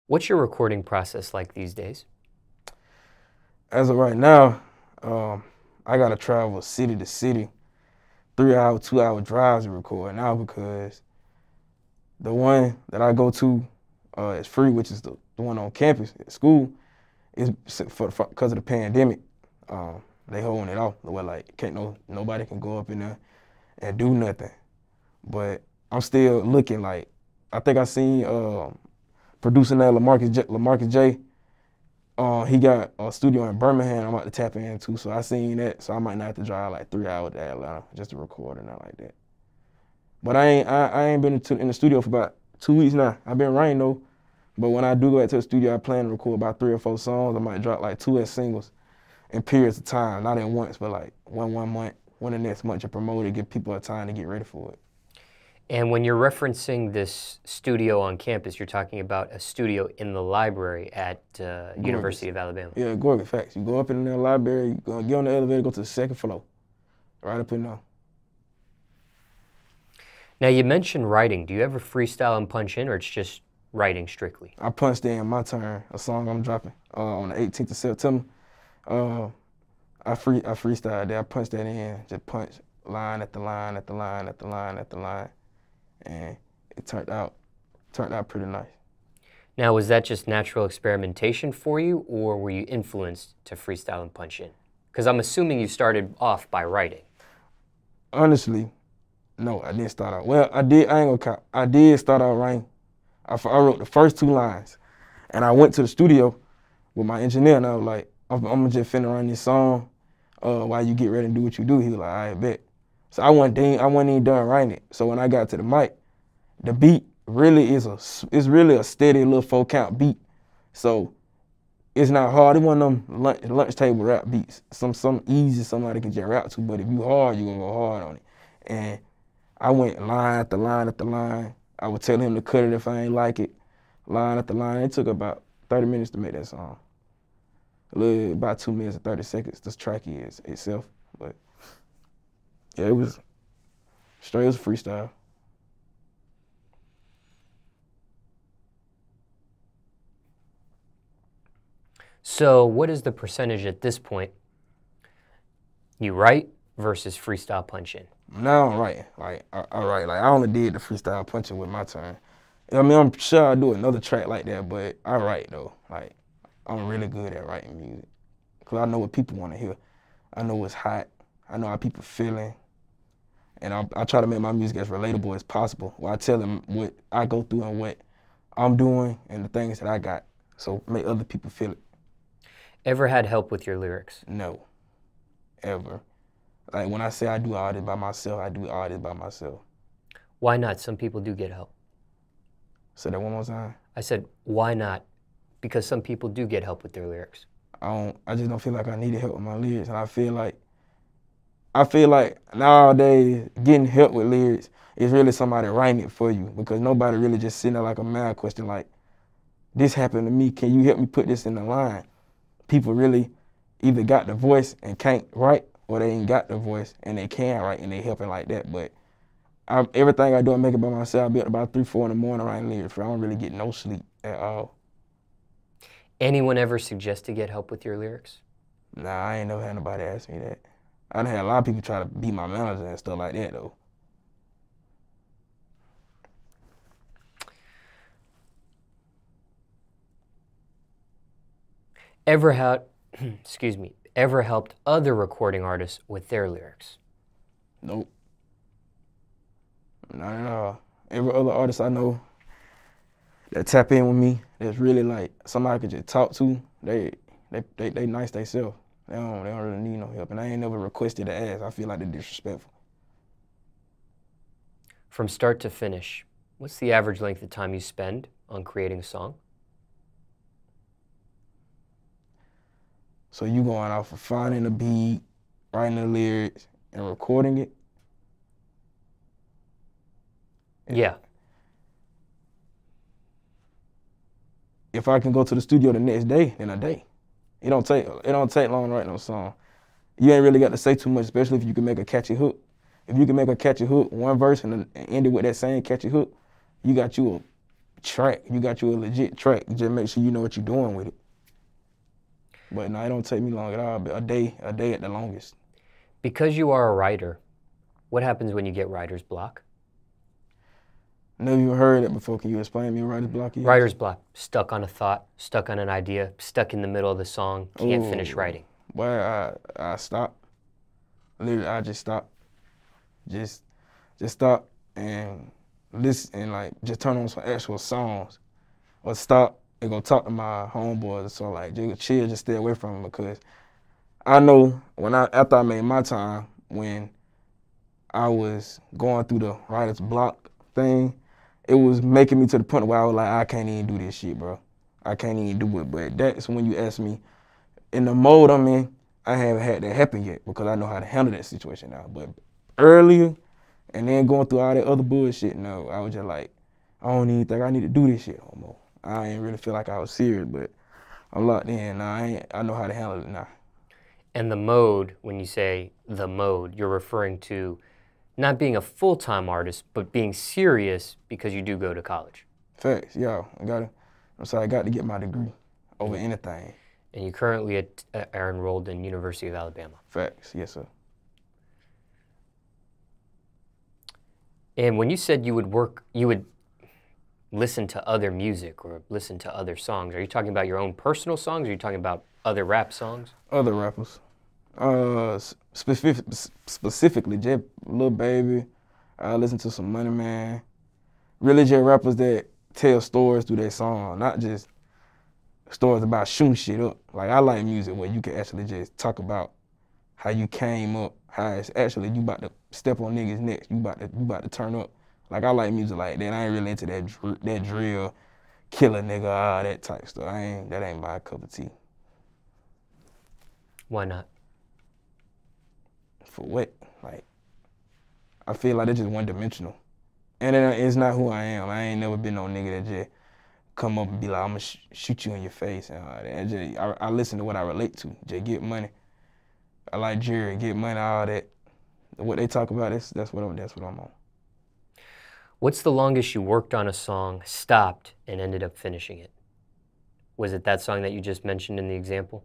What's your recording process like these days? As of right now, I gotta travel city to city, 3 hour, 2 hour drives to record now because the one that I go to is free, which is the one on campus at school, is because of the pandemic. They holding it off. Where like nobody can go up in there and do nothing. But I'm still looking like I think I seen producing that LaMarcus J. He got a studio in Birmingham I'm about to tap into, so I seen that, so I might not have to drive like 3 hours to Atlanta just to record or nothing like that. But I ain't been in the studio for about 2 weeks now. I've been writing though, but when I do go back to the studio, I plan to record about 3 or 4 songs. I might drop like 2 as singles in periods of time, not at once, but like one month, one the next month to promote it, give people a time to get ready for it. And when you're referencing this studio on campus, you're talking about a studio in the library at University of Alabama. Yeah, Gorgon, facts. You go up in the library, you go, get on the elevator, go to the 2nd floor, right up in there. Now, you mentioned writing. Do you ever freestyle and punch in, or it's just writing strictly? I punched in My Turn, a song I'm dropping on the 18th of September. I freestyled there. I punched that in, just punch line after line after line after line after line, and it turned out pretty nice. Now, was that just natural experimentation for you, or were you influenced to freestyle and punch in? Because I'm assuming you started off by writing. Honestly, no, I didn't start out. Well, I did. I ain't gonna cop. I did start out writing. I wrote the first 2 lines, and I went to the studio with my engineer, and I was like, I'm just finna run this song while you get ready and do what you do. He was like, I bet. So I wasn't even done writing it. So when I got to the mic, the beat really is a steady little 4-count beat. So it's not hard. It one of them lunch table rap beats. Some easy somebody can just rap to, but if you hard, you gonna go hard on it. And I went line after line after line. I would tell him to cut it if I ain't like it. Line after line. It took about 30 minutes to make that song. About 2 minutes and 30 seconds. This track is itself, but yeah, it was straight as freestyle. So what is the percentage at this point you write versus freestyle punch in? Now I'm writing. Like I write. Like I only did the freestyle punching with My Turn. I mean, I'm sure I'll do another track like that, but I write though. Like I'm really good at writing music. Cause I know what people want to hear. I know what's hot. I know how people feeling. And I try to make my music as relatable as possible. Where I tell them what I go through and what I'm doing and the things that I got. So make other people feel it. Ever had help with your lyrics? No, ever. Like when I say I do all this by myself, I do all this by myself. Why not? Some people do get help. Say that one more time. I said, why not? Because some people do get help with their lyrics. I just don't feel like I needed help with my lyrics, and I feel like nowadays getting help with lyrics is really somebody writing it for you, because nobody really just sitting there like a mad question like, this happened to me, can you help me put this in the line? People really either got the voice and can't write, or they ain't got the voice and they can write and they helping like that. But everything I do, I make it by myself. I be up about 3, 4 in the morning writing lyrics. I don't really get no sleep at all. Anyone ever suggest to get help with your lyrics? Nah, I ain't never had nobody ask me that. I done had a lot of people try to be my manager and stuff like that though. Ever helped other recording artists with their lyrics? Nope. Not at all. Every other artist I know that tap in with me, that's really like somebody I could just talk to, they nice themselves. They don't really need no help. And I ain't never requested to ask. I feel like they're disrespectful. From start to finish, what's the average length of time you spend on creating a song? So you going off of finding a beat, writing the lyrics, and recording it? Yeah. If I can go to the studio the next day, then a day. It don't take long to write no song. You ain't really got to say too much, especially if you can make a catchy hook. If you can make a catchy hook, one verse, and end it with that same catchy hook, you got you track. You got you a legit track. You just make sure you know what you're doing with it. But no, it don't take me long at all. But a day at the longest. Because you are a writer, what happens when you get writer's block? Never even heard it before. Can you explain me what writer's block is? Writer's block. Stuck on a thought, stuck on an idea, stuck in the middle of the song, can't finish writing. Well, I stop. Literally, I just stop. Just stop and listen and like just turn on some actual songs. Or stop and go talk to my homeboys. So like just chill, just stay away from them because I know after I made my time, when I was going through the writer's block thing, it was making me to the point where I was like, I can't even do this shit, bro. I can't even do it. But that's when you ask me, in the mode I'm in, I haven't had that happen yet because I know how to handle that situation now. But earlier, and then going through all that other bullshit, no, I was just like, I don't even think I need to do this shit no more. I ain't really feel like I was serious, but I'm locked in now. I know how to handle it now. And the mode, when you say the mode, you're referring to not being a full-time artist, but being serious because you do go to college. Facts, yeah. I got to get my degree over anything. And you currently are enrolled in University of Alabama. Facts, yes, sir. And when you said you would listen to other music or listen to other songs, are you talking about your own personal songs, or are you talking about other rap songs? Other rappers. Specifically, just Lil Baby. I listen to some Money Man. Really just rappers that tell stories through their song, not just stories about shooting shit up. Like, I like music where you can actually just talk about how you came up, how it's actually you about to step on niggas' necks, you about to turn up. Like, I like music like that. I ain't really into that drill, killer nigga, all that type stuff. That ain't my cup of tea. Why not? For what? Like, I feel like it's just one-dimensional. And it's not who I am. I ain't never been no nigga that just come up and be like, I'm gonna shoot you in your face and all that. I listen to what I relate to. Just get money. I like Jerry, get money, all that. What they talk about, that's what I'm on. What's the longest you worked on a song, stopped, and ended up finishing it? Was it that song that you just mentioned in the example?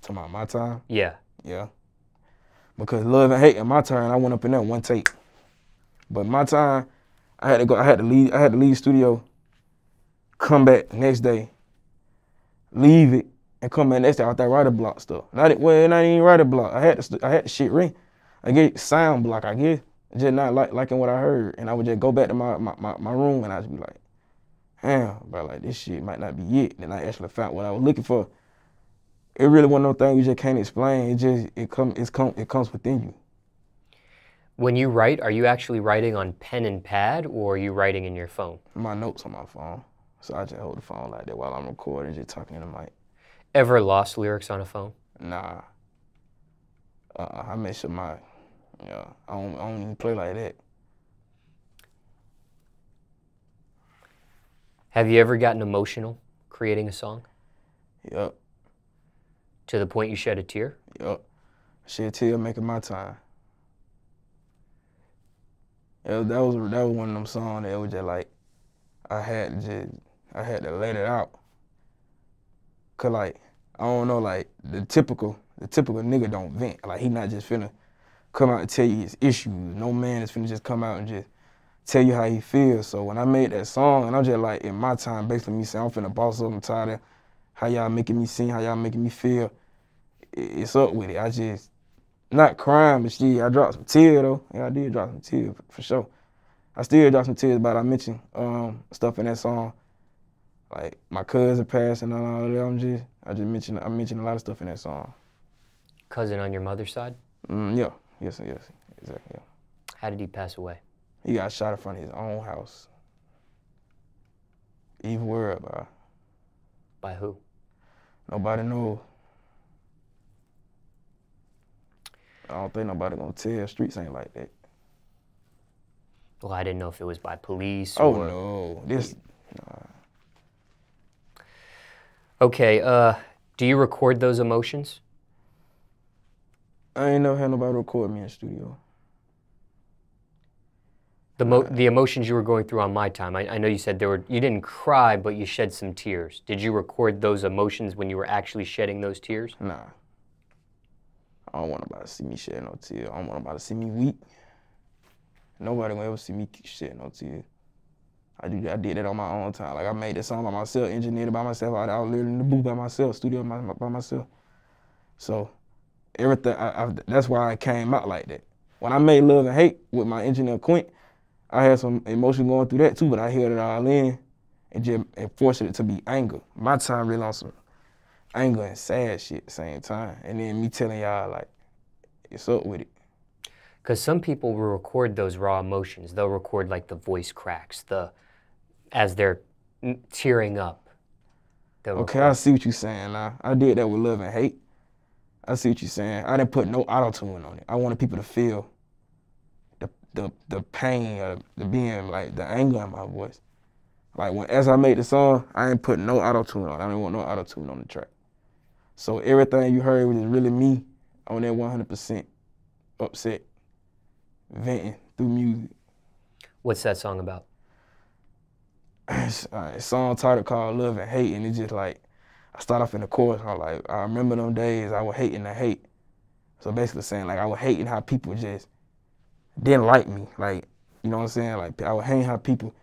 Talking about my time? Yeah. Yeah. Because Love and Hate in my turn, I went up in there one take. But my time, I had to leave the studio, come back next day, leave it, and come back next day with that writer block stuff. Not even writer block. I had the shit ring. I get sound block, I guess. Just not liking what I heard. And I would just go back to my room and I'd just be like, damn, bro, like this shit might not be it. Then I actually found what I was looking for. It really wasn't no thing you just can't explain. It comes within you. When you write, are you actually writing on pen and pad, or are you writing in your phone? My notes on my phone. So I just hold the phone like that while I'm recording, just talking in the mic. Ever lost lyrics on a phone? Nah. I make sure I don't even play like that. Have you ever gotten emotional creating a song? Yup. To the point you shed a tear? Yup. Shed a tear making my time. That was one of them songs that was just like, I had to let it out. Cause like, I don't know, like the typical nigga don't vent. Like, he not just finna come out and tell you his issues. No man is finna just come out and just tell you how he feels. So when I made that song, and I'm just like, in my time, basically me saying, I'm finna boss up, I'm tired of how y'all making me sing, how y'all making me feel. It's up with it. I just, not crying, but shit, I dropped some tears though. Yeah, I did drop some tears, for sure. I still drop some tears, but I mentioned stuff in that song. Like my cousin passing and all that. I mentioned a lot of stuff in that song. Cousin on your mother's side? Yeah. Yes, exactly. Yeah. How did he pass away? He got shot in front of his own house. Evil world, bro. By who? Nobody knows. I don't think nobody gonna tell. Streets ain't like that. Well, I didn't know if it was by police or... Oh, no. Nah. Okay, do you record those emotions? I ain't never had nobody record me in the studio. The emotions you were going through on My Time. I know you said you didn't cry, but you shed some tears. Did you record those emotions when you were actually shedding those tears? Nah. I don't want nobody to see me shed no tears. I don't want nobody to see me weep. Nobody gonna ever see me shed no tears. I did that on my own time. Like I made that song by myself, engineered it by myself. I was literally in the booth by myself, studio by myself. So everything, that's why I came out like that. When I made Love and Hate with my engineer Quint, I had some emotion going through that too, but I held it all in and forced it to be anger. My time really on some anger and sad shit at the same time. And then me telling y'all like, it's up with it. Because some people will record those raw emotions. They'll record like the voice cracks, as they're tearing up. Okay, I see what you're saying now. I did that with Love and Hate. I see what you're saying. I didn't put no auto-tune on it. I wanted people to feel the pain of the being, like the anger in my voice. Like as I made the song, I ain't put no auto-tune on it. I didn't want no auto-tune on the track. So everything you heard was just really me on that 100% upset, venting through music. What's that song about? It's a song title called Love and Hate, and it's just like, I start off in the chorus, I'm like, I remember them days I was hating the hate. So basically saying like I was hating how people just didn't like me. Like, you know what I'm saying? Like I was hating how people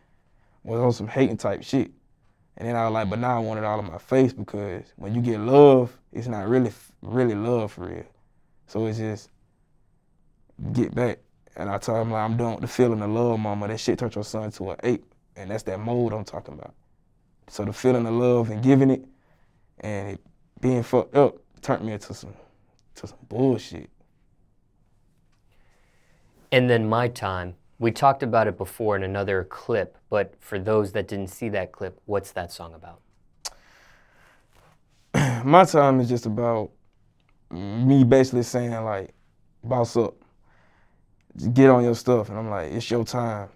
was on some hating type shit. And then I was like, but now I want it all in my face because when you get love, it's not really love for real. So it's just get back. And I told him like, I'm done with the feeling of love, mama. That shit turned your son to an ape. And that's that mode I'm talking about. So the feeling of love and giving it and it being fucked up turned me into some bullshit. And then My Time, we talked about it before in another clip, but for those that didn't see that clip, what's that song about? My Time is just about me basically saying like, boss up, just get on your stuff. And I'm like, it's your time.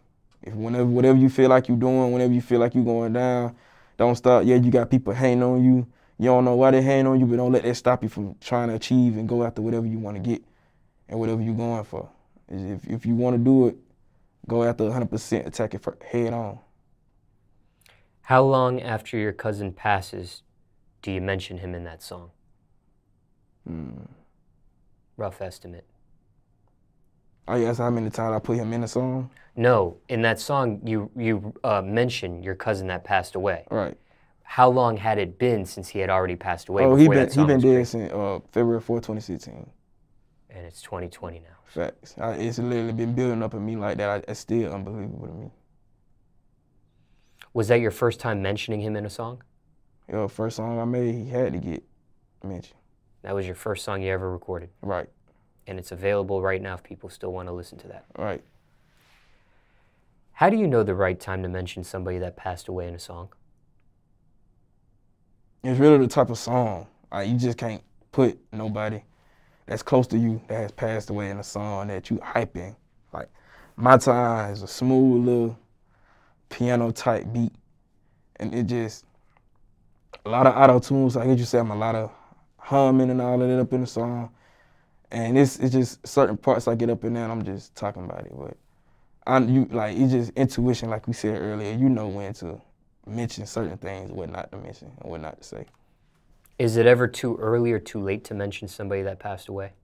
If whatever you feel like you're doing, whenever you feel like you're going down, don't stop. Yeah, you got people hating on you. You don't know why they hating on you, but don't let that stop you from trying to achieve and go after whatever you want to get and whatever you're going for. If you want to do it, go after 100%, attack it head on. How long after your cousin passes do you mention him in that song? Rough estimate. Oh, yes, how many times I put him in the song? No, in that song you mention your cousin that passed away. Right. How long had it been since he had already passed away? Oh, before that song he been was dead created? since February 4, 2016. And it's 2020 now. Facts. It's literally been building up in me like that. It's still unbelievable to me. Was that your first time mentioning him in a song? Yo, first song I made, he had to get mentioned. That was your first song you ever recorded? Right. And it's available right now if people still want to listen to that. Right. How do you know the right time to mention somebody that passed away in a song? It's really the type of song. You just can't put nobody that's close to you that has passed away in a song that you hyping. Like, My Time is a smooth little piano type beat. And it just, a lot of auto tunes, like you said, a lot of humming and all of that up in the song. And it's just certain parts I get up in there and I'm just talking about it. But it's just intuition, like we said earlier. You know when to mention certain things, what not to mention and what not to say. Is it ever too early or too late to mention somebody that passed away?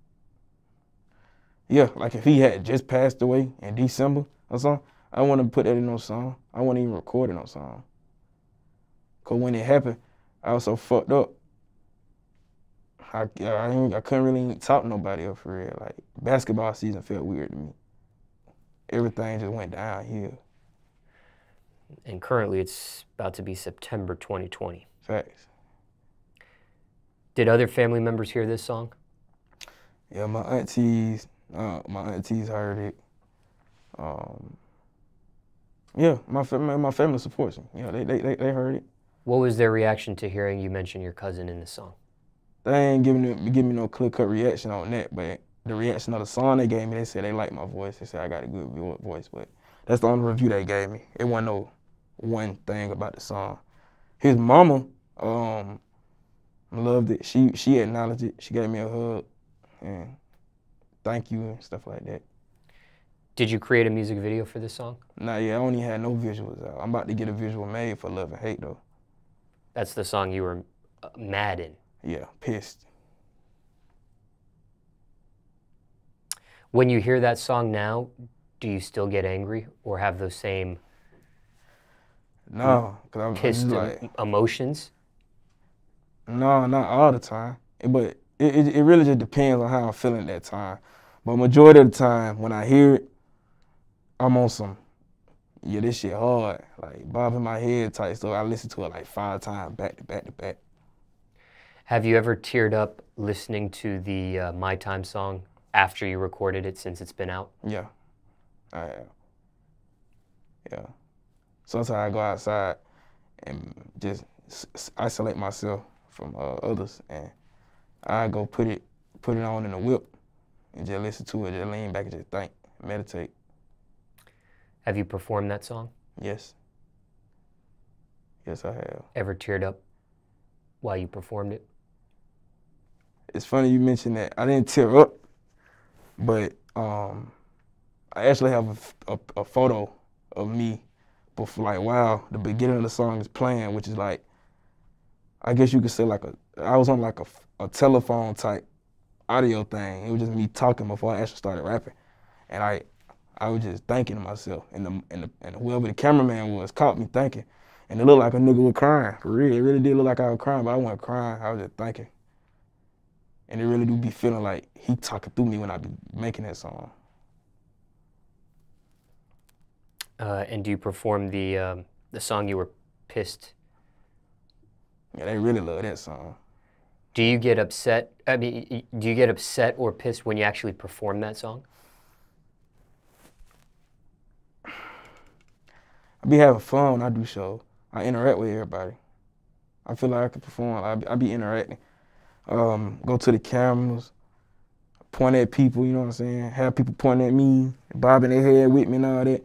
Yeah, like if he had just passed away in December or something, I wouldn't have put that in no song. I wouldn't even record it no song. Cause when it happened, I was so fucked up. I couldn't really talk to nobody else for real. Like basketball season felt weird to me. Everything just went downhill. And currently it's about to be September 2020. Facts. Did other family members hear this song? Yeah, my aunties heard it. Yeah, my family supports me. Yeah, they heard it. What was their reaction to hearing you mention your cousin in the song? They ain't give me no clear-cut reaction on that, but the reaction of the song they gave me, they said they liked my voice. They said I got a good voice, but that's the only review they gave me. It wasn't no one thing about the song. His mama loved it. She acknowledged it. She gave me a hug and thank you and stuff like that. Did you create a music video for this song? Nah, yeah, I only had no visuals out. I'm about to get a visual made for Love and Hate, though. That's the song you were mad in. Yeah, pissed. When you hear that song now, do you still get angry or have those same No, because I'm pissed just like, emotions? no, not all the time. But it really just depends on how I'm feeling at that time. But majority of the time, when I hear it, I'm on some, yeah, this shit hard. Like, bobbing my head type stuff. I listen to it like 5 times back to back to back. Have you ever teared up listening to the My Time song after you recorded it since it's been out? Yeah, I have. Yeah. Sometimes I go outside and just isolate myself from others, and I go put it on in the whip and just listen to it, just lean back and just think, meditate. Have you performed that song? Yes. Yes, I have. Ever teared up while you performed it? It's funny you mentioned that. I didn't tear up, but I actually have a photo of me before, like, while the beginning of the song is playing, which is like, I guess you could say like I was on like a telephone type audio thing. It was just me talking before I actually started rapping, and I was just thinking to myself, and whoever the cameraman was caught me thinking, and it looked like a nigga was crying. For real, it really did look like I was crying, but I wasn't crying. I was just thinking, and it really do be feeling like he talking through me when I be making that song. And do you perform the song you were pissed? Yeah, they really love that song. Do you get upset? I mean, do you get upset or pissed when you actually perform that song? I be having fun when I do shows. I interact with everybody. I feel like I can perform. I be interacting. Go to the cameras, point at people, you know what I'm saying? Have people pointing at me, bobbing their head with me and all that.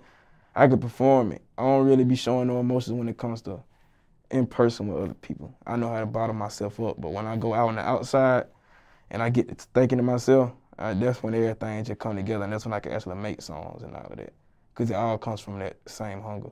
I can perform it. I don't really be showing no emotions when it comes to in person with other people. I know how to bottle myself up, but when I go out on the outside and I get to thinking to myself, that's when everything just come together, and that's when I can actually make songs and all of that. Because it all comes from that same hunger.